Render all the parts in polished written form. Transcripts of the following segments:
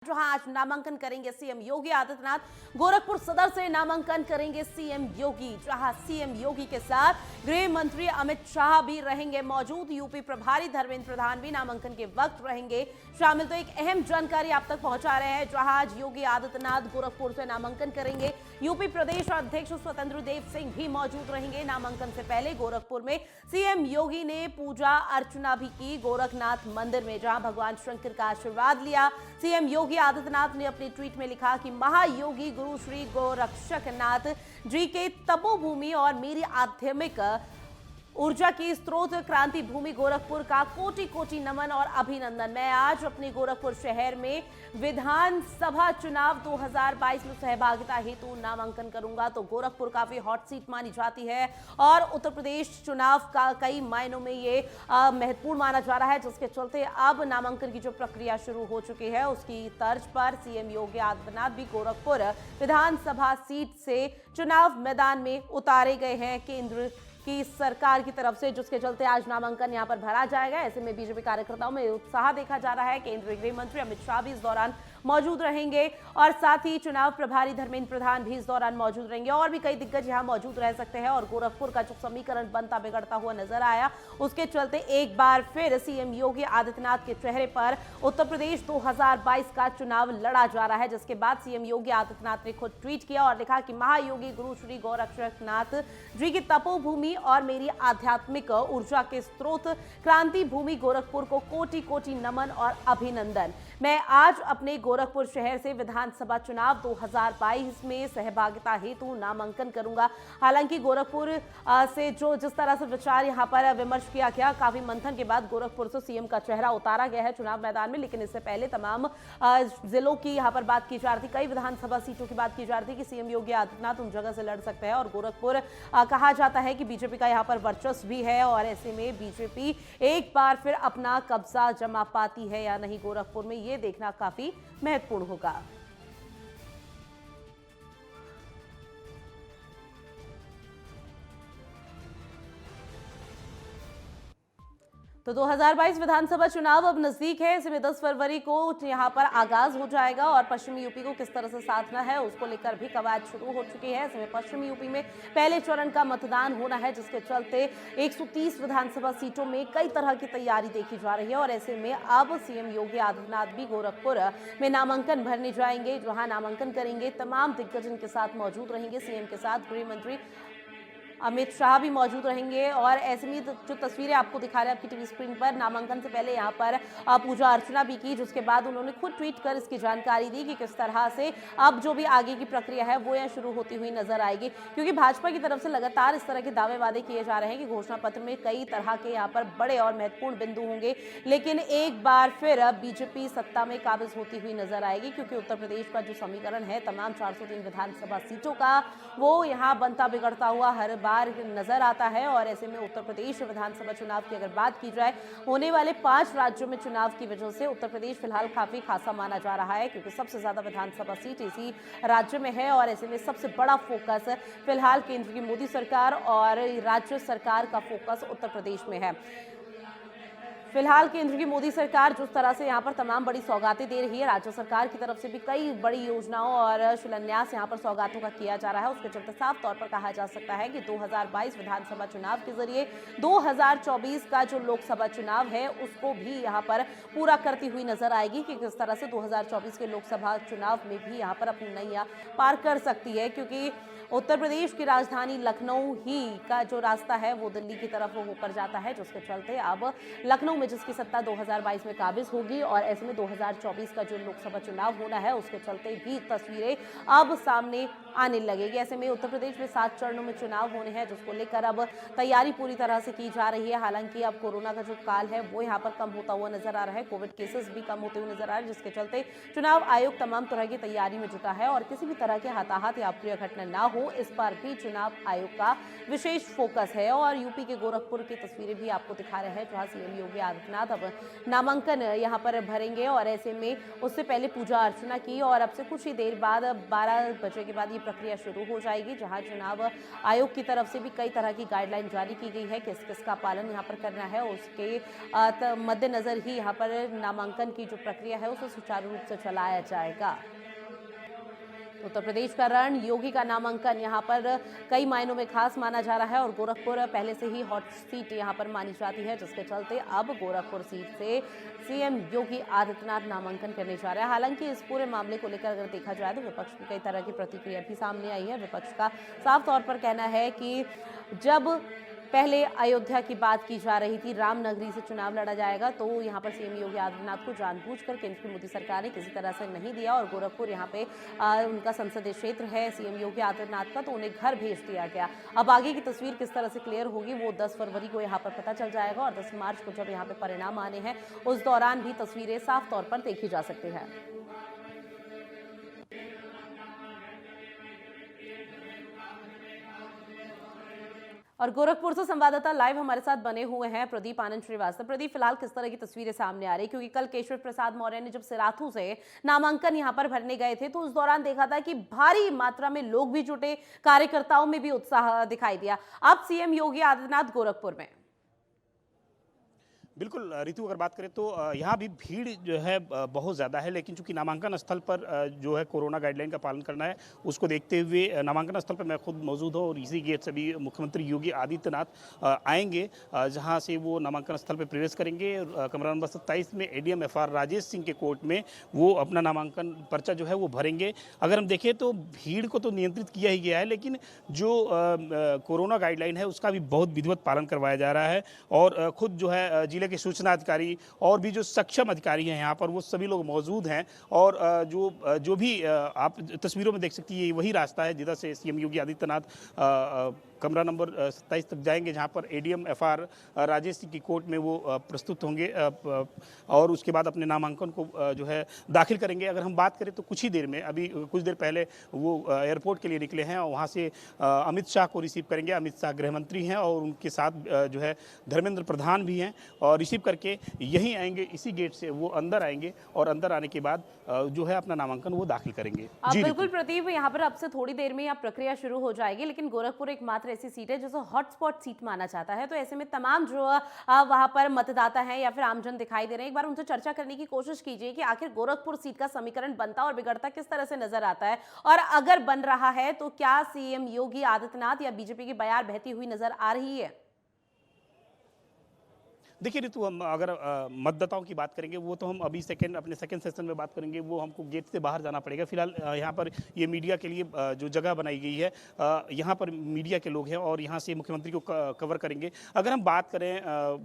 जहां आज नामांकन करेंगे सीएम योगी आदित्यनाथ। गोरखपुर सदर से नामांकन करेंगे सीएम योगी, जहां सीएम योगी के साथ गृह मंत्री अमित शाह भी रहेंगे मौजूद। यूपी प्रभारी धर्मेंद्र प्रधान भी नामांकन के वक्त रहेंगे शामिल। तो एक अहम जानकारी आप तक पहुंचा रहे हैं, जहां आज योगी आदित्यनाथ गोरखपुर से नामांकन करेंगे। यूपी प्रदेश अध्यक्ष स्वतंत्र देव सिंह भी मौजूद रहेंगे। नामांकन से पहले गोरखपुर में सीएम योगी ने पूजा अर्चना भी की गोरखनाथ मंदिर में, जहां भगवान शंकर का आशीर्वाद लिया। सीएम योगी आदित्यनाथ ने अपने ट्वीट में लिखा कि महायोगी गुरु श्री गोरक्षकनाथ जी के तपोभूमि और मेरी आध्यात्मिक ऊर्जा की स्रोत क्रांति भूमि गोरखपुर का कोटि कोटि नमन और अभिनंदन। मैं आज अपने गोरखपुर शहर में विधानसभा चुनाव 2022 में सहभागिता हेतु नामांकन करूंगा। तो गोरखपुर काफी हॉट सीट मानी जाती है और उत्तर प्रदेश चुनाव का कई मायनों में ये महत्वपूर्ण माना जा रहा है, जिसके चलते अब नामांकन की जो प्रक्रिया शुरू हो चुकी है, उसकी तर्ज पर सीएम योगी आदित्यनाथ भी गोरखपुर विधानसभा सीट से चुनाव मैदान में उतारे गए हैं केंद्र की सरकार की तरफ से, जिसके चलते आज नामांकन यहां पर भरा जाएगा। ऐसे में बीजेपी कार्यकर्ताओं में उत्साह देखा जा रहा है। केंद्रीय गृह मंत्री अमित शाह भी इस दौरान मौजूद रहेंगे और साथ ही चुनाव प्रभारी धर्मेंद्र प्रधान भी इस दौरान मौजूद रहेंगे और भी कई दिग्गज यहां मौजूद रह सकते हैं। और गोरखपुर का जो समीकरण बनता बिगड़ता हुआ नजर आया, उसके चलते एक बार फिर सीएम योगी आदित्यनाथ के चेहरे पर उत्तर प्रदेश 2022 का चुनाव लड़ा जा रहा है। जिसके बाद सीएम योगी आदित्यनाथ ने खुद ट्वीट किया और लिखा कि महायोगी गुरु श्री गोरक्षनाथ जी की तपोभूमि और मेरी आध्यात्मिक ऊर्जा के स्रोत क्रांति भूमि गोरखपुर को कोटि कोटि नमन और अभिनंदन। मैं आज अपने गोरखपुर शहर से विधानसभा चुनाव 2022 में सहभागिता हेतु नामांकन करूंगा। हालांकि गोरखपुर से जो जिस तरह से विचार यहां पर विमर्श किया गया, काफी मंथन के बाद गोरखपुर से सीएम का चेहरा उतारा गया है चुनाव मैदान में। लेकिन इससे पहले तमाम जिलों की यहां पर बात की जा रही थी, कई विधानसभा सीटों की बात की जा रही थी कि सीएम योगी आदित्यनाथ उन जगह से लड़ सकते हैं। और गोरखपुर कहा जाता है कि बीजेपी का यहां पर वर्चस्व भी है और ऐसे में बीजेपी एक बार फिर अपना कब्जा जमा पाती है या नहीं गोरखपुर में, ये देखना काफी महत्वपूर्ण होगा। तो 2022 विधानसभा चुनाव अब नजदीक है। इसमें 10 फरवरी को यहां पर आगाज हो जाएगा और पश्चिमी यूपी को किस तरह से साधना है उसको लेकर भी कवायद शुरू हो चुकी है। इसमें पश्चिमी यूपी में पहले चरण का मतदान होना है, जिसके चलते 130 विधानसभा सीटों में कई तरह की तैयारी देखी जा रही है। और ऐसे में अब सीएम योगी आदित्यनाथ भी गोरखपुर में नामांकन भरने जाएंगे, जहां नामांकन करेंगे। तमाम दिग्गज इनके साथ मौजूद रहेंगे। सीएम के साथ गृह मंत्री अमित शाह भी मौजूद रहेंगे। और ऐसे में जो तस्वीरें आपको दिखा रहे हैं आपकी टीवी स्क्रीन पर, नामांकन से पहले यहाँ पर पूजा अर्चना भी की, जिसके बाद उन्होंने खुद ट्वीट कर इसकी जानकारी दी कि किस तरह से अब जो भी आगे की प्रक्रिया है वो यहाँ शुरू होती हुई नजर आएगी। क्योंकि भाजपा की तरफ से लगातार इस तरह के दावे वादे किए जा रहे हैं कि घोषणा पत्र में कई तरह के यहाँ पर बड़े और महत्वपूर्ण बिंदु होंगे, लेकिन एक बार फिर बीजेपी सत्ता में काबिज होती हुई नजर आएगी। क्योंकि उत्तर प्रदेश का जो समीकरण है तमाम 403 विधानसभा सीटों का, वो यहाँ बनता बिगड़ता हुआ हर नजर आता है। और ऐसे में उत्तर प्रदेश विधानसभा चुनाव की अगर बात की जाए, होने वाले 5 राज्यों में चुनाव की वजह से उत्तर प्रदेश फिलहाल काफी खासा माना जा रहा है, क्योंकि सबसे ज्यादा विधानसभा सीट इसी राज्य में है। और ऐसे में सबसे बड़ा फोकस फिलहाल केंद्र की मोदी सरकार और राज्य सरकार का फोकस उत्तर प्रदेश में है। फिलहाल केंद्र की मोदी सरकार जिस तरह से यहाँ पर तमाम बड़ी सौगातें दे रही है, राज्य सरकार की तरफ से भी कई बड़ी योजनाओं और शिलान्यास यहाँ पर सौगातों का किया जा रहा है। उसके चलते साफ तौर पर कहा जा सकता है कि 2022 विधानसभा चुनाव के जरिए 2024 का जो लोकसभा चुनाव है उसको भी यहाँ पर पूरा करती हुई नजर आएगी कि किस तरह से 2024 के लोकसभा चुनाव में भी यहाँ पर अपनी नैया पार कर सकती है। क्योंकि उत्तर प्रदेश की राजधानी लखनऊ ही का जो रास्ता है वो दिल्ली की तरफ होकर जाता है, जिसके चलते अब लखनऊ में जिसकी सत्ता 2022 में काबिज होगी। और ऐसे में 2024 का जो लोकसभा चुनाव होना है उसके चलते भी तस्वीरें अब सामने आने लगेगी। ऐसे में उत्तर प्रदेश में 7 चरणों में चुनाव होने हैं, जिसको लेकर अब तैयारी पूरी तरह से की जा रही है। हालांकि अब कोरोना का जो काल है वो यहाँ पर कम होता हुआ नजर आ रहा है, कोविड केसेस भी कम होते हुए नजर आ रहे हैं, जिसके चलते चुनाव आयोग तमाम तरह की तैयारी में जुटा है। और किसी भी तरह के हताहत या अप्रिय घटना ना हो, इस पर भी चुनाव आयोग का विशेष फोकस है। और यूपी के गोरखपुर की तस्वीरें भी आपको दिखा रहे हैं, जहां सीएम योगी आदित्यनाथ अब नामांकन यहां पर भरेंगे। और ऐसे में उससे पहले पूजा अर्चना की और अब से कुछ ही देर बाद 12 बजे के बाद ये प्रक्रिया शुरू हो जाएगी, जहां चुनाव आयोग की तरफ से भी कई तरह की गाइडलाइन जारी की गई है, किस किस का पालन यहाँ पर करना है। उसके मद्देनजर ही यहाँ पर नामांकन की जो प्रक्रिया है उसे सुचारू रूप से चलाया जाएगा। उत्तर प्रदेश का रण योगी का नामांकन यहाँ पर कई मायनों में खास माना जा रहा है और गोरखपुर पहले से ही हॉट सीट यहाँ पर मानी जाती है, जिसके चलते अब गोरखपुर सीट से सीएम योगी आदित्यनाथ नामांकन करने जा रहे हैं। हालांकि इस पूरे मामले को लेकर अगर देखा जाए तो विपक्ष की कई तरह की प्रतिक्रिया भी सामने आई है। विपक्ष का साफ तौर पर कहना है कि जब पहले अयोध्या की बात की जा रही थी, रामनगरी से चुनाव लड़ा जाएगा, तो यहाँ पर सीएम योगी आदित्यनाथ को जानबूझकर केंद्र की मोदी सरकार ने किसी तरह से नहीं दिया और गोरखपुर यहाँ पे उनका संसदीय क्षेत्र है सीएम योगी आदित्यनाथ का, तो उन्हें घर भेज दिया गया। अब आगे की तस्वीर किस तरह से क्लियर होगी वो 10 फरवरी को यहाँ पर पता चल जाएगा और 10 मार्च को जब यहाँ पे परिणाम आने हैं उस दौरान भी तस्वीरें साफ तौर पर देखी जा सकती है। और गोरखपुर से संवाददाता लाइव हमारे साथ बने हुए हैं प्रदीप आनंद श्रीवास्तव। प्रदीप, फिलहाल किस तरह की तस्वीरें सामने आ रही, क्योंकि कल केशव प्रसाद मौर्य ने जब सिराथू से नामांकन यहां पर भरने गए थे तो उस दौरान देखा था कि भारी मात्रा में लोग भी जुटे, कार्यकर्ताओं में भी उत्साह दिखाई दिया। अब सीएम योगी आदित्यनाथ गोरखपुर में। बिल्कुल रितु, अगर बात करें तो यहाँ भी भीड़ जो है बहुत ज़्यादा है, लेकिन चूंकि नामांकन स्थल पर जो है कोरोना गाइडलाइन का पालन करना है, उसको देखते हुए नामांकन स्थल पर मैं खुद मौजूद हूँ और इसी गेट से भी मुख्यमंत्री योगी आदित्यनाथ आएंगे, जहाँ से वो नामांकन स्थल पर प्रवेश करेंगे। कमरा नंबर 27 में एडीएम एफआर राजेश सिंह के कोर्ट में वो अपना नामांकन पर्चा जो है वो भरेंगे। अगर हम देखें तो भीड़ को तो नियंत्रित किया ही गया है, लेकिन जो कोरोना गाइडलाइन है उसका भी बहुत विधिवत पालन करवाया जा रहा है और खुद जो है जिले के सूचना अधिकारी और भी जो सक्षम अधिकारी हैं यहाँ पर वो सभी लोग मौजूद हैं और जो भी आप तस्वीरों में देख सकती है वही रास्ता है जिधर से सीएम योगी आदित्यनाथ कमरा नंबर 27 तक जाएंगे, जहां पर एडीएम एफआर राजेश सिंह की कोर्ट में वो प्रस्तुत होंगे और उसके बाद अपने नामांकन को जो है दाखिल करेंगे। अगर हम बात करें तो कुछ ही देर में, अभी कुछ देर पहले वो एयरपोर्ट के लिए निकले हैं और वहां से अमित शाह को रिसीव करेंगे। अमित शाह गृह मंत्री हैं और उनके साथ जो है धर्मेंद्र प्रधान भी हैं और रिसीव करके यहीं आएंगे, इसी गेट से वो अंदर आएंगे और अंदर आने के बाद जो है अपना नामांकन वो दाखिल करेंगे। बिल्कुल प्रदीप, यहाँ पर अब से थोड़ी देर में यहाँ प्रक्रिया शुरू हो जाएगी, लेकिन गोरखपुर एकमात्र ऐसी सीट है जिसे हॉटस्पॉट सीट माना जाता है, तो ऐसे में तमाम जो वहां पर मतदाता हैं या फिर आमजन दिखाई दे रहे हैं, एक बार उनसे चर्चा करने की कोशिश कीजिए कि आखिर गोरखपुर सीट का समीकरण बनता और बिगड़ता किस तरह से नजर आता है, और अगर बन रहा है तो क्या सीएम योगी आदित्यनाथ या बीजेपी की बयार बहती हुई नजर आ रही है? देखिए रितु, हम अगर मतदाताओं की बात करेंगे वो तो हम अभी अपने सेकंड सेशन में बात करेंगे, वो हमको गेट से बाहर जाना पड़ेगा। फिलहाल यहाँ पर ये मीडिया के लिए जो जगह बनाई गई है, यहाँ पर मीडिया के लोग हैं और यहाँ से मुख्यमंत्री को कवर करेंगे। अगर हम बात करें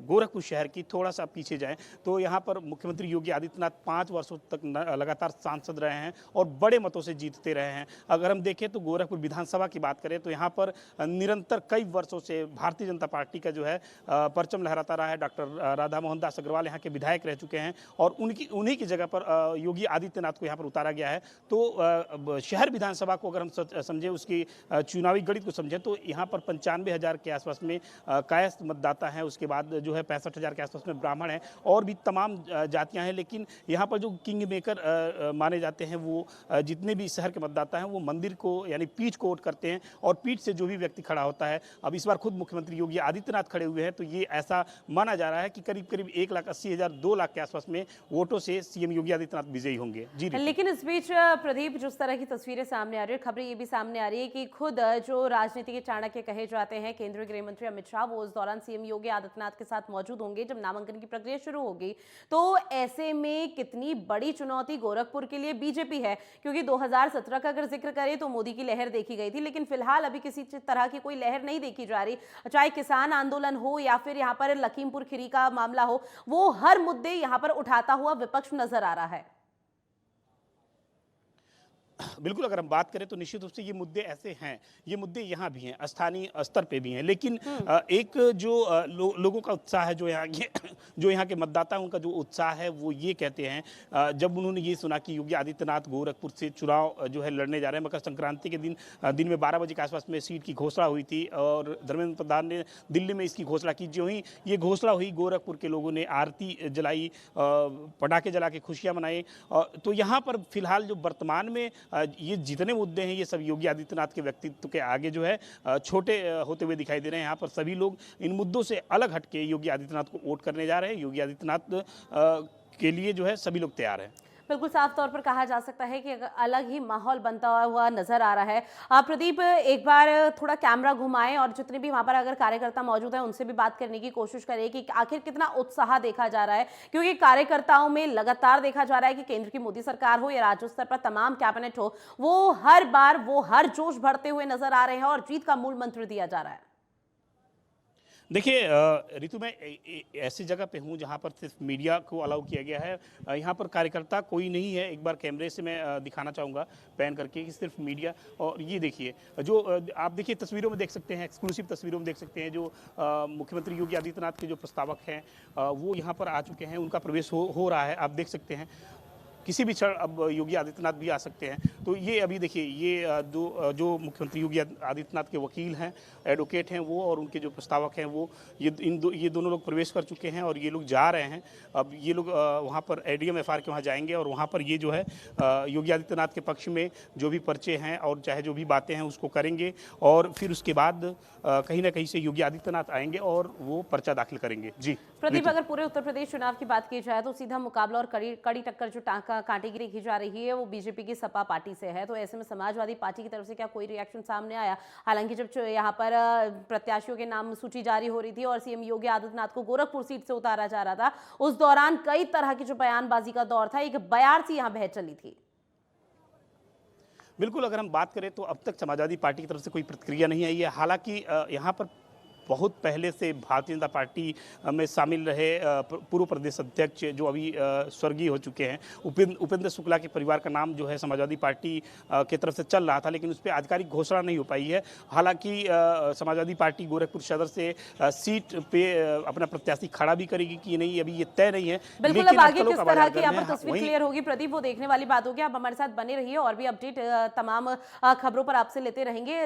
गोरखपुर शहर की, थोड़ा सा पीछे जाएँ तो यहाँ पर मुख्यमंत्री योगी आदित्यनाथ 5 वर्षों तक लगातार सांसद रहे हैं और बड़े मतों से जीतते रहे हैं। अगर हम देखें तो गोरखपुर विधानसभा की बात करें तो यहाँ पर निरंतर कई वर्षों से भारतीय जनता पार्टी का जो है परचम लहराता रहा है। डॉक्टर राधा मोहन दास अग्रवाल यहाँ के विधायक रह चुके हैं और उन्हीं की जगह पर योगी आदित्यनाथ को यहाँ पर उतारा गया है। तो शहर विधानसभा को अगर हम समझें, उसकी चुनावी गणित को समझें तो यहाँ पर 95,000 के आसपास में कायस्थ मतदाता हैं, उसके बाद जो है 65,000 के आसपास में ब्राह्मण हैं और भी तमाम जातियाँ हैं। लेकिन यहाँ पर जो किंग मेकर माने जाते हैं वो जितने भी शहर के मतदाता हैं वो मंदिर को यानी पीठ को वोट करते हैं और पीठ से जो भी व्यक्ति खड़ा होता है, अब इस बार खुद मुख्यमंत्री योगी आदित्यनाथ खड़े हुए हैं तो ये ऐसा माना जा रहा है कि करीब 1,80,000 2 लाख के आसपास में वोटों से सीएम योगी आदित्यनाथ विजयी होंगे। जी, लेकिन इस बीच प्रदीप, जिस तरह की तस्वीरें सामने आ रही है, खबरें ये भी सामने आ रही है कि खुद जो राजनीति के चाणक्य कहे जाते हैं केंद्रीय गृह मंत्री अमित शाह, वो उस दौरान सीएम योगी आदित्यनाथ के साथ मौजूद होंगे जब नामांकन की प्रक्रिया शुरू होगी। तो ऐसे में कितनी बड़ी चुनौती गोरखपुर के लिए बीजेपी है, क्योंकि 2017 का अगर जिक्र करें तो मोदी की लहर देखी गई थी, लेकिन फिलहाल अभी किसी तरह की कोई लहर नहीं देखी जा रही। चाहे किसान आंदोलन हो या फिर यहाँ पर लखीमपुर खीरी का मामला हो, वो हर मुद्दे यहां पर उठाता हुआ विपक्ष नजर आ रहा है। बिल्कुल, अगर हम बात करें तो निश्चित रूप से ये मुद्दे ऐसे हैं, ये मुद्दे यहाँ भी हैं, स्थानीय स्तर पे भी हैं, लेकिन एक जो लोगों का उत्साह है, जो यहाँ के मतदाताओं उनका जो उत्साह है वो ये कहते हैं, जब उन्होंने ये सुना कि योगी आदित्यनाथ गोरखपुर से चुनाव जो है लड़ने जा रहे हैं, मकर संक्रांति के दिन में 12 बजे के आसपास में सीट की घोषणा हुई थी और धर्मेंद्र प्रधान ने दिल्ली में इसकी घोषणा की। जो ही ये घोषणा हुई, गोरखपुर के लोगों ने आरती जलाई, पटाखे जला के खुशियाँ मनाई। तो यहाँ पर फिलहाल जो वर्तमान में ये जितने मुद्दे हैं ये सब योगी आदित्यनाथ के व्यक्तित्व के आगे जो है छोटे होते हुए दिखाई दे रहे हैं। यहाँ पर सभी लोग इन मुद्दों से अलग हटके योगी आदित्यनाथ को वोट करने जा रहे हैं। योगी आदित्यनाथ के लिए जो है सभी लोग तैयार हैं। बिल्कुल साफ तौर पर कहा जा सकता है कि अलग ही माहौल बनता हुआ नजर आ रहा है। आप प्रदीप एक बार थोड़ा कैमरा घुमाएं और जितने भी वहां पर अगर कार्यकर्ता मौजूद हैं उनसे भी बात करने की कोशिश करें कि आखिर कितना उत्साह देखा जा रहा है, क्योंकि कार्यकर्ताओं में लगातार देखा जा रहा है कि केंद्र की मोदी सरकार हो या राज्य स्तर पर तमाम कैबिनेट हो, वो हर बार वो हर जोश भरते हुए नजर आ रहे हैं और जीत का मूल मंत्र दिया जा रहा है। देखिए ऋतु, मैं ऐसी जगह पे हूँ जहाँ पर सिर्फ मीडिया को अलाउ किया गया है। यहाँ पर कार्यकर्ता कोई नहीं है। एक बार कैमरे से मैं दिखाना चाहूँगा पैन करके कि सिर्फ मीडिया। और ये देखिए जो आप देखिए तस्वीरों में देख सकते हैं, एक्सक्लूसिव तस्वीरों में देख सकते हैं, जो मुख्यमंत्री योगी आदित्यनाथ के जो प्रस्तावक हैं वो यहाँ पर आ चुके हैं। उनका प्रवेश हो रहा है, आप देख सकते हैं। किसी भी क्षण अब योगी आदित्यनाथ भी आ सकते हैं। तो ये अभी देखिए ये जो मुख्यमंत्री योगी आदित्यनाथ के वकील हैं, एडवोकेट हैं, वो और उनके जो प्रस्तावक हैं वो ये दोनों लोग प्रवेश कर चुके हैं और ये लोग जा रहे हैं। अब ये लोग वहाँ पर एडीएम एफआर के वहाँ जाएंगे और वहाँ पर ये जो है योगी आदित्यनाथ के पक्ष में जो भी पर्चे हैं और चाहे जो भी बातें हैं उसको करेंगे और फिर उसके बाद कहीं ना कहीं से योगी आदित्यनाथ आएंगे और वो पर्चा दाखिल करेंगे। जी प्रदीप, अगर पूरे उत्तर प्रदेश चुनाव की बात की जाए तो सीधा मुकाबला और कड़ी टक्कर जो टांका कांटे की रेखी जा रही है वो बीजेपी की सपा पार्टी से है। तो ऐसे में समाजवादी पार्टी की तरफ से क्या कोई रिएक्शन सामने आया? हालांकि जब यहाँ पर प्रत्याशियों के नाम सूची जारी हो रही थी और सीएम योगी आदित्यनाथ को गोरखपुर सीट से उतारा जा रहा था, उस दौरान कई तरह की जो बयानबाजी का दौर था, एक बयार सी यहाँ बह चली थी। बिल्कुल, अगर हम बात करें तो अब तक समाजवादी पार्टी की तरफ से कोई प्रतिक्रिया नहीं आई है। हालांकि यहाँ पर बहुत पहले से भारतीय जनता पार्टी में शामिल रहे पूर्व प्रदेश अध्यक्ष जो अभी स्वर्गीय हो चुके हैं, उपेंद्र शुक्ला के परिवार का नाम जो है समाजवादी पार्टी की तरफ से चल रहा था, लेकिन उस पर आधिकारिक घोषणा नहीं हो पाई है। हालांकि समाजवादी पार्टी गोरखपुर सदर से सीट पे अपना प्रत्याशी खड़ा भी करेगी कि नहीं, अभी ये तय नहीं है। बिल्कुल, अब आगे किस तरह की यहाँ पर तस्वीर क्लियर होगी प्रदीप, वो देखने वाली बात होगी। आप हमारे साथ बने रहिए और भी अपडेट तमाम खबरों पर आपसे लेते रहेंगे।